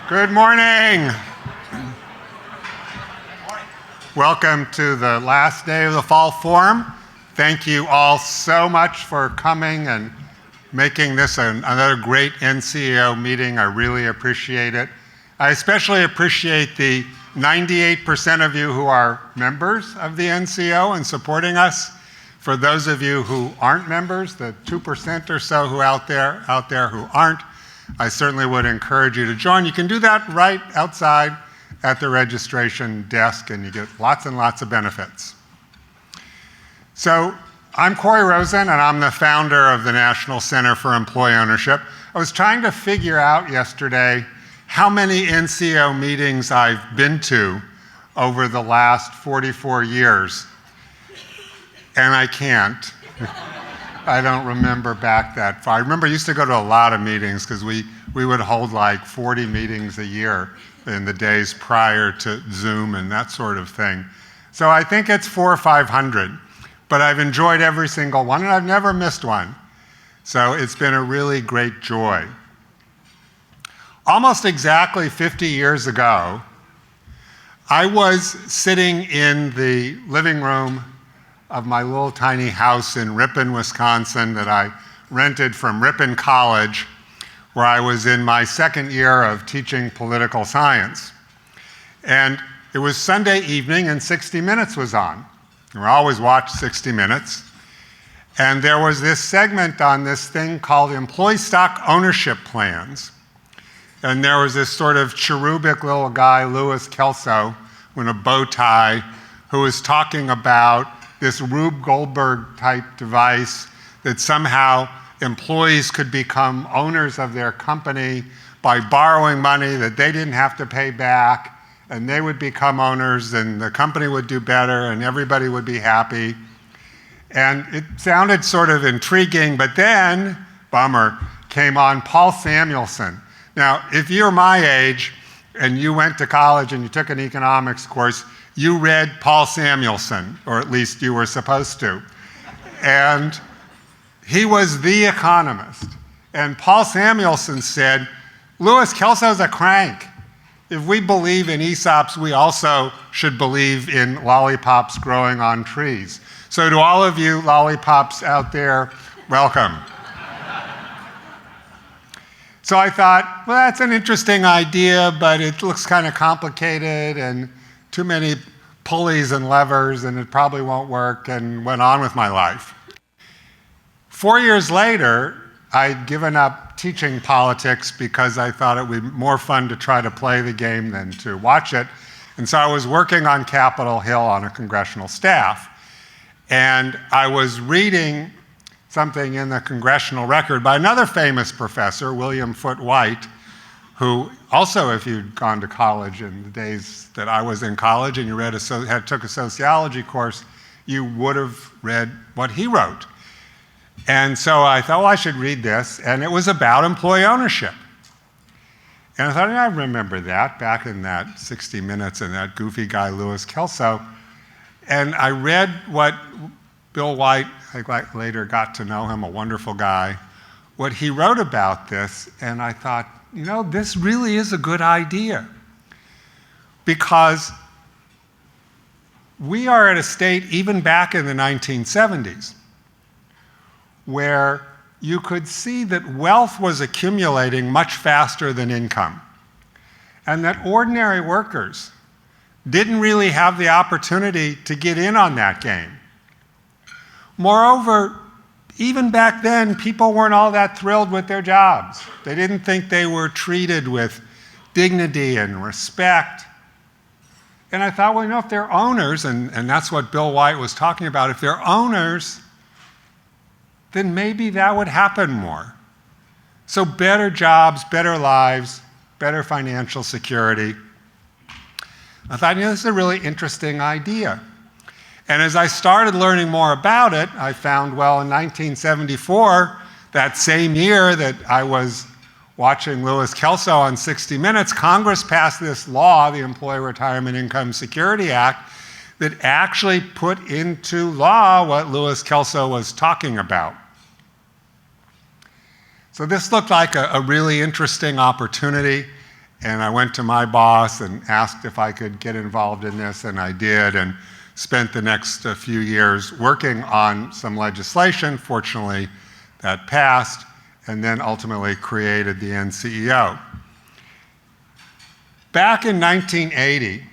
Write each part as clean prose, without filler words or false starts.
Good morning. Welcome to the last day of the Fall Forum. Thank you all so much for coming and making this another great NCO meeting. I really appreciate it. I especially appreciate the 98% of you who are members of the NCO and supporting us. For those of you who aren't members, the 2% or so who out there who aren't, I certainly would encourage you to join. You can do that right outside at the registration desk, and you get lots and lots of benefits. So I'm Corey Rosen, and I'm the founder of the National Center for Employee Ownership. I was trying to figure out yesterday how many NCO meetings I've been to over the last 44 years, and I can't. I don't remember back that far. I remember I used to go to a lot of meetings because we would hold like 40 meetings a year in the days prior to Zoom and that sort of thing. So I think it's 400 or 500, but I've enjoyed every single one and I've never missed one. So it's been a really great joy. Almost exactly 50 years ago, I was sitting in the living room of my little tiny house in Ripon, Wisconsin that I rented from Ripon College, where I was in my second year of teaching political science. And it was Sunday evening and 60 Minutes was on. We always watch 60 Minutes. And there was this segment on this thing called employee stock ownership plans. And there was this sort of cherubic little guy, Louis Kelso, with a bow tie, who was talking about this Rube Goldberg type device that somehow employees could become owners of their company by borrowing money that they didn't have to pay back, and they would become owners and the company would do better and everybody would be happy. And it sounded sort of intriguing, but then, bummer, came on Paul Samuelson. Now, if you're my age and you went to college and you took an economics course, you read Paul Samuelson, or at least you were supposed to. And he was the economist. And Paul Samuelson said, Louis Kelso's a crank. If we believe in ESOPs, we also should believe in lollipops growing on trees. So to all of you lollipops out there, welcome. So I thought, well, that's an interesting idea, but it looks kind of complicated and too many pulleys and levers, and it probably won't work, and went on with my life. 4 years later, I'd given up teaching politics because I thought it would be more fun to try to play the game than to watch it. And so I was working on Capitol Hill on a congressional staff. And I was reading something in the Congressional Record by another famous professor, William Foote White, who also, if you'd gone to college in the days that I was in college and you took a sociology course, you would have read what he wrote. And so I thought, well, I should read this, and it was about employee ownership. And I thought, yeah, I remember that back in that 60 Minutes and that goofy guy, Louis Kelso. And I read what Bill White, I later got to know him, a wonderful guy, what he wrote about this, and I thought, you know, this really is a good idea. Because we are at a state, even back in the 1970s, where you could see that wealth was accumulating much faster than income, and that ordinary workers didn't really have the opportunity to get in on that game. Moreover, even back then, people weren't all that thrilled with their jobs. They didn't think they were treated with dignity and respect. And I thought, well, you know, if they're owners, and that's what Bill White was talking about, if they're owners, then maybe that would happen more. So better jobs, better lives, better financial security. I thought, you know, this is a really interesting idea. And as I started learning more about it, I found, well, in 1974, that same year that I was watching Louis Kelso on 60 Minutes, Congress passed this law, the Employee Retirement Income Security Act, that actually put into law what Louis Kelso was talking about. So this looked like a really interesting opportunity. And I went to my boss and asked if I could get involved in this, and I did, and spent the next few years working on some legislation. Fortunately, that passed, and then ultimately created the NCEO. Back in 1980,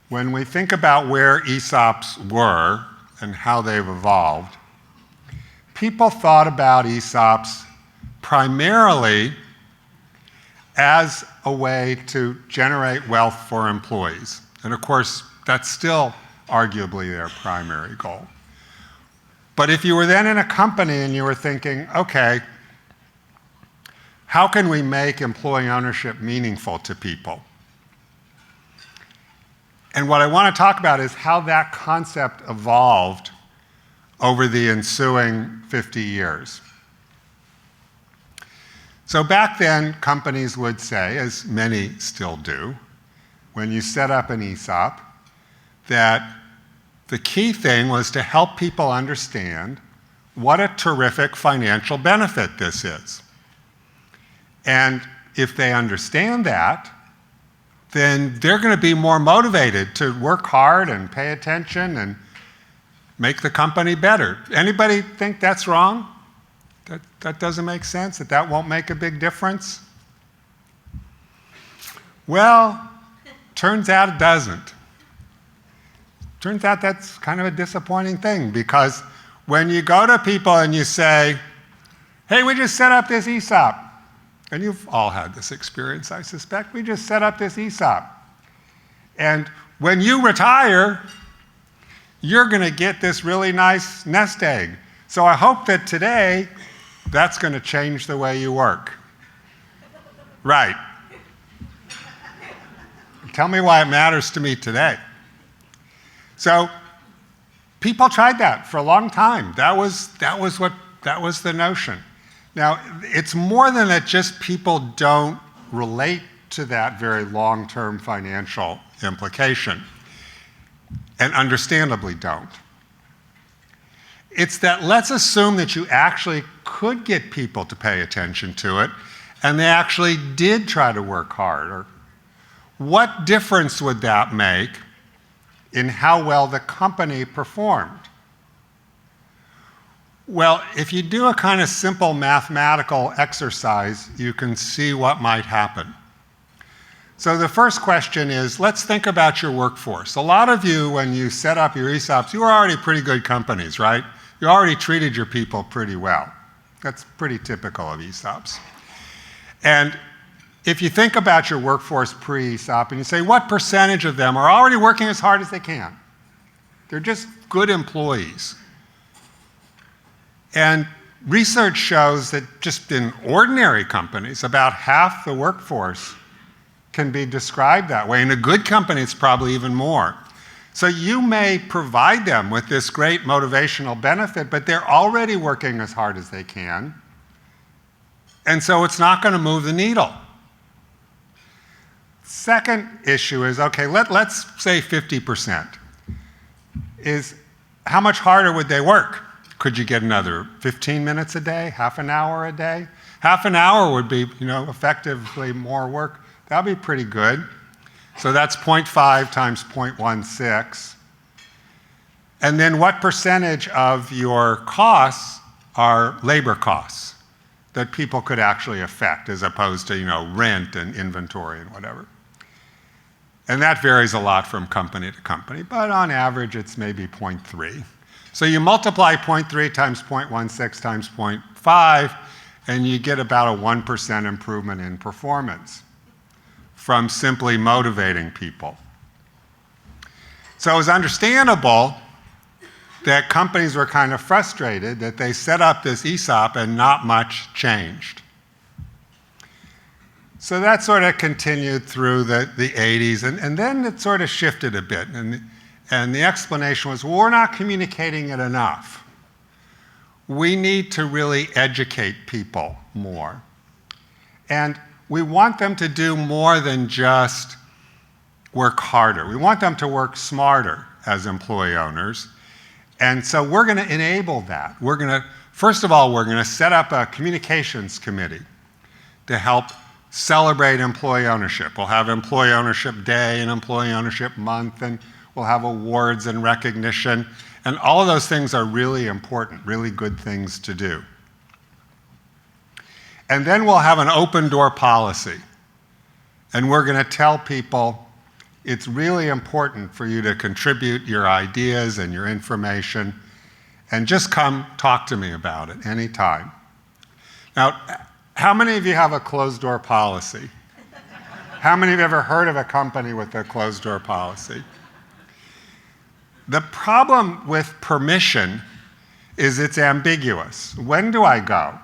when we think about where ESOPs were and how they've evolved, people thought about ESOPs primarily as a way to generate wealth for employees. And of course, that's still arguably their primary goal. But if you were then in a company and you were thinking, okay, how can we make employee ownership meaningful to people? And what I want to talk about is how that concept evolved over the ensuing 50 years. So back then, companies would say, as many still do, when you set up an ESOP, that the key thing was to help people understand what a terrific financial benefit this is. And if they understand that, then they're going to be more motivated to work hard and pay attention and make the company better. Anybody think that's wrong? That doesn't make sense? That won't make a big difference? Well, turns out it doesn't. Turns out that's kind of a disappointing thing, because when you go to people and you say, hey, we just set up this ESOP, and you've all had this experience, I suspect, we just set up this ESOP. And when you retire, you're going to get this really nice nest egg. So I hope that today, that's going to change the way you work. Right. Tell me why it matters to me today. So people tried that for a long time. That was the notion. Now, it's more than that just people don't relate to that very long-term financial implication, and understandably don't. It's that let's assume that you actually could get people to pay attention to it, and they actually did try to work harder. What difference would that make in how well the company performed? Well, if you do a kind of simple mathematical exercise, you can see what might happen. So the first question is, let's think about your workforce. A lot of you, when you set up your ESOPs, you were already pretty good companies, right? You already treated your people pretty well. That's pretty typical of ESOPs. And if you think about your workforce pre-ESOP and you say, what percentage of them are already working as hard as they can? They're just good employees. And research shows that just in ordinary companies, about half the workforce can be described that way. In a good company, it's probably even more. So you may provide them with this great motivational benefit, but they're already working as hard as they can. And so it's not going to move the needle. Second issue is, okay, let's say 50%. Is how much harder would they work? Could you get another 15 minutes a day, half an hour a day? Half an hour would be, effectively more work. That would be pretty good. So that's 0.5 times 0.16. And then what percentage of your costs are labor costs that people could actually affect, as opposed to, rent and inventory and whatever? And that varies a lot from company to company, but on average, it's maybe 0.3. So you multiply 0.3 times 0.16 times 0.5, and you get about a 1% improvement in performance from simply motivating people. So it was understandable that companies were kind of frustrated that they set up this ESOP and not much changed. So that sort of continued through the 80s, and then it sort of shifted a bit. And the explanation was, well, we're not communicating it enough. We need to really educate people more. And we want them to do more than just work harder. We want them to work smarter as employee owners. And so we're going to enable that. First of all, we're going to set up a communications committee to help celebrate employee ownership. We'll have employee ownership day and employee ownership month, and we'll have awards and recognition. And all of those things are really important, really good things to do. And then we'll have an open door policy. And we're going to tell people it's really important for you to contribute your ideas and your information, and just come talk to me about it anytime. Now, how many of you have a closed door policy? How many of you have ever heard of a company with a closed door policy? The problem with permission is it's ambiguous. When do I go?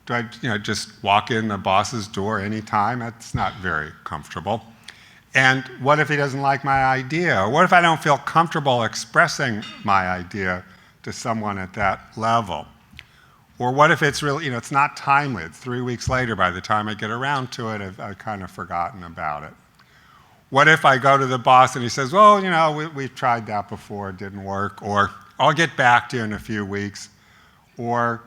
Do I just walk in the boss's door anytime? That's not very comfortable. And what if he doesn't like my idea? Or what if I don't feel comfortable expressing my idea to someone at that level? Or what if it's really, it's not timely. It's 3 weeks later by the time I get around to it, I've kind of forgotten about it. What if I go to the boss and he says, well, we've tried that before, it didn't work, or I'll get back to you in a few weeks, or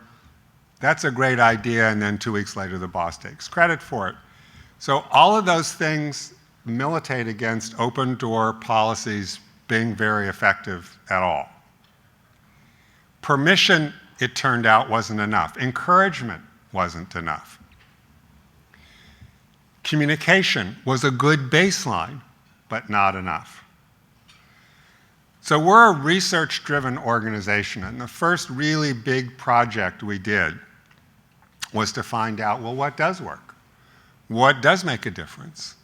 that's a great idea, and then 2 weeks later the boss takes credit for it. So all of those things militate against open door policies being very effective at all. Permission, it turned out, wasn't enough. Encouragement wasn't enough. Communication was a good baseline, but not enough. So we're a research-driven organization, and the first really big project we did was to find out, well, what does work? What does make a difference?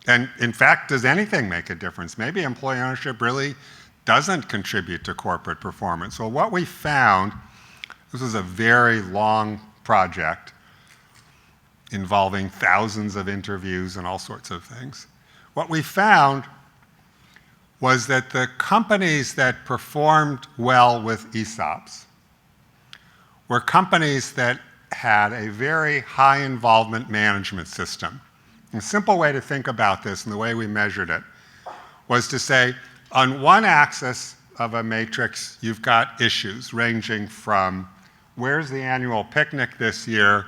And in fact, does anything make a difference? Maybe employee ownership really doesn't contribute to corporate performance. Well, what we found, this was a very long project involving thousands of interviews and all sorts of things. What we found was that the companies that performed well with ESOPs were companies that had a very high involvement management system. A simple way to think about this, and the way we measured it, was to say, on one axis of a matrix, you've got issues ranging from where's the annual picnic this year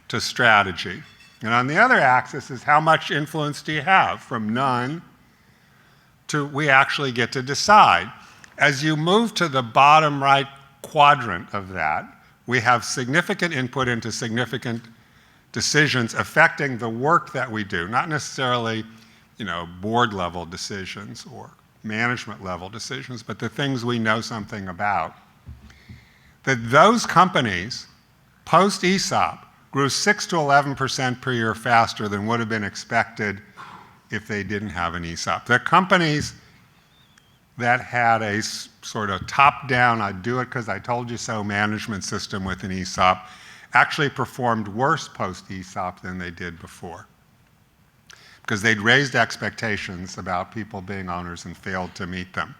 to strategy. And on the other axis is how much influence do you have, from none to we actually get to decide. As you move to the bottom right quadrant of that, we have significant input into significant decisions affecting the work that we do, not necessarily, board level decisions or management level decisions, but the things we know something about. That those companies, post ESOP, grew 6 to 11% per year faster than would have been expected if they didn't have an ESOP. The companies that had a sort of top-down, I do it because I told you so management system with an ESOP actually performed worse post-ESOP than they did before, because they'd raised expectations about people being owners and failed to meet them.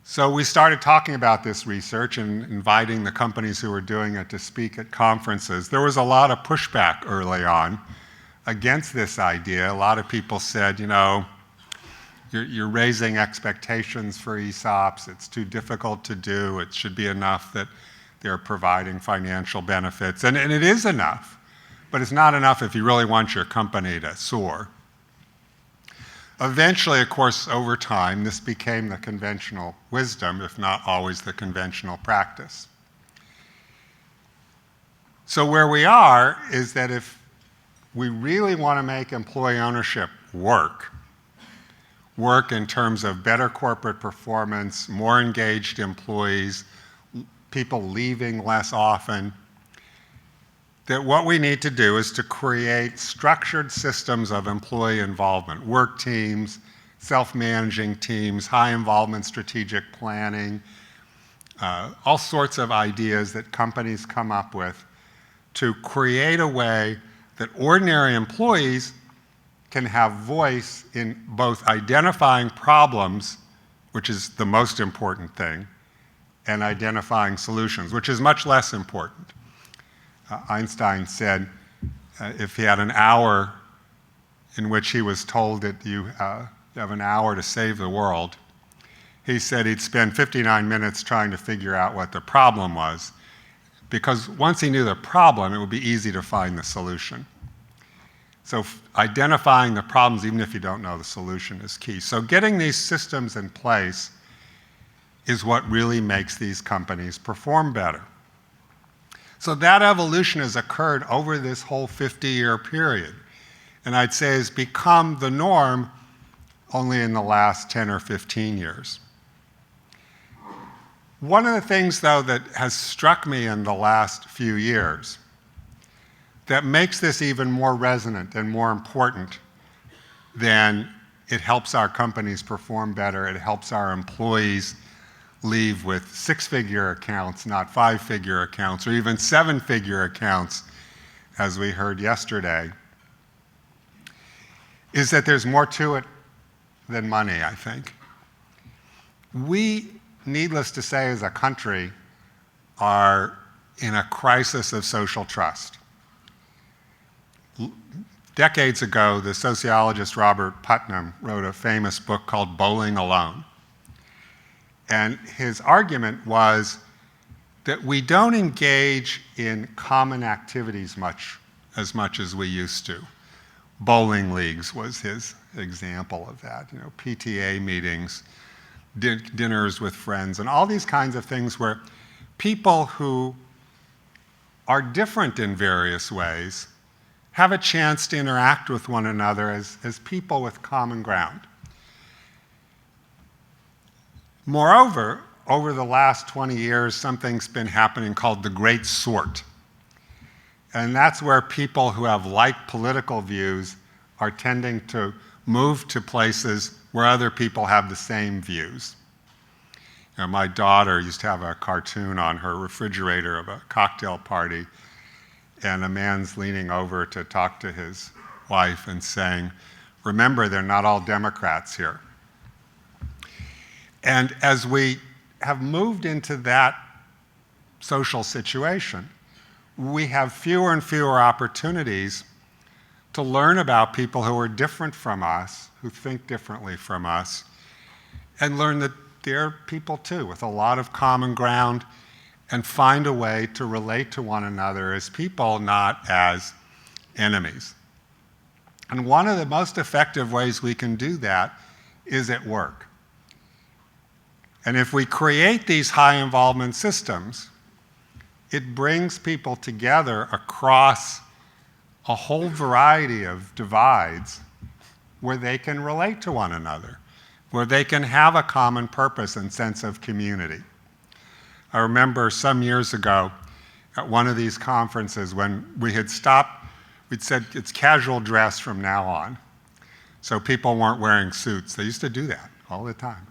So we started talking about this research and inviting the companies who were doing it to speak at conferences. There was a lot of pushback early on against this idea. A lot of people said, you're raising expectations for ESOPs. It's too difficult to do. It should be enough that they're providing financial benefits. And it is enough, but it's not enough if you really want your company to soar. Eventually, of course, over time, this became the conventional wisdom, if not always the conventional practice. So where we are is that if we really want to make employee ownership work in terms of better corporate performance, more engaged employees, people leaving less often, that what we need to do is to create structured systems of employee involvement, work teams, self-managing teams, high involvement strategic planning, all sorts of ideas that companies come up with to create a way that ordinary employees can have voice in both identifying problems, which is the most important thing, and identifying solutions, which is much less important. Einstein said if he had an hour in which he was told that you have an hour to save the world, he said he'd spend 59 minutes trying to figure out what the problem was, because once he knew the problem, it would be easy to find the solution. So identifying the problems, even if you don't know the solution, is key. So getting these systems in place is what really makes these companies perform better. So that evolution has occurred over this whole 50-year period, and I'd say has become the norm only in the last 10 or 15 years. One of the things, though, that has struck me in the last few years that makes this even more resonant and more important than it helps our companies perform better, it helps our employees leave with six-figure accounts, not five-figure accounts, or even seven-figure accounts, as we heard yesterday, is that there's more to it than money, I think. We, needless to say, as a country, are in a crisis of social trust. Decades ago, the sociologist Robert Putnam wrote a famous book called Bowling Alone. And his argument was that we don't engage in common activities as much as we used to. Bowling leagues was his example of that, PTA meetings, dinners with friends, and all these kinds of things where people who are different in various ways have a chance to interact with one another as people with common ground. Moreover, over the last 20 years, something's been happening called the Great Sort. And that's where people who have like political views are tending to move to places where other people have the same views. My daughter used to have a cartoon on her refrigerator of a cocktail party, and a man's leaning over to talk to his wife and saying, "Remember, they're not all Democrats here." And as we have moved into that social situation, we have fewer and fewer opportunities to learn about people who are different from us, who think differently from us, and learn that they're people too, with a lot of common ground, and find a way to relate to one another as people, not as enemies. And one of the most effective ways we can do that is at work. And if we create these high involvement systems, it brings people together across a whole variety of divides where they can relate to one another, where they can have a common purpose and sense of community. I remember some years ago at one of these conferences when we had stopped, we'd said it's casual dress from now on. So people weren't wearing suits. They used to do that all the time.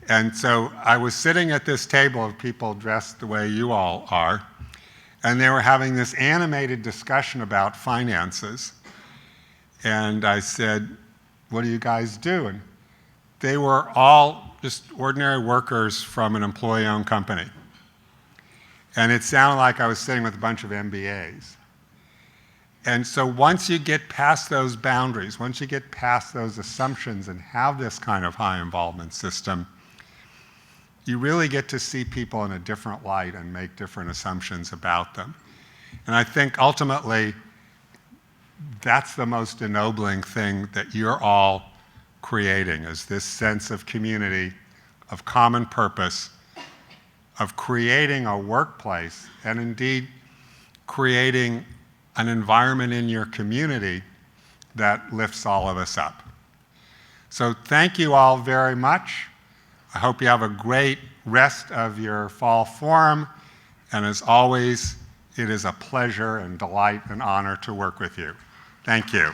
And so I was sitting at this table of people dressed the way you all are, and they were having this animated discussion about finances. And I said, "What do you guys do?" And they were all just ordinary workers from an employee-owned company. And it sounded like I was sitting with a bunch of MBAs. And so once you get past those boundaries, once you get past those assumptions and have this kind of high involvement system, you really get to see people in a different light and make different assumptions about them. And I think ultimately, that's the most ennobling thing that you're all creating, is this sense of community, of common purpose, of creating a workplace, and indeed creating an environment in your community that lifts all of us up. So thank you all very much. I hope you have a great rest of your fall forum, and as always, it is a pleasure and delight and honor to work with you. Thank you.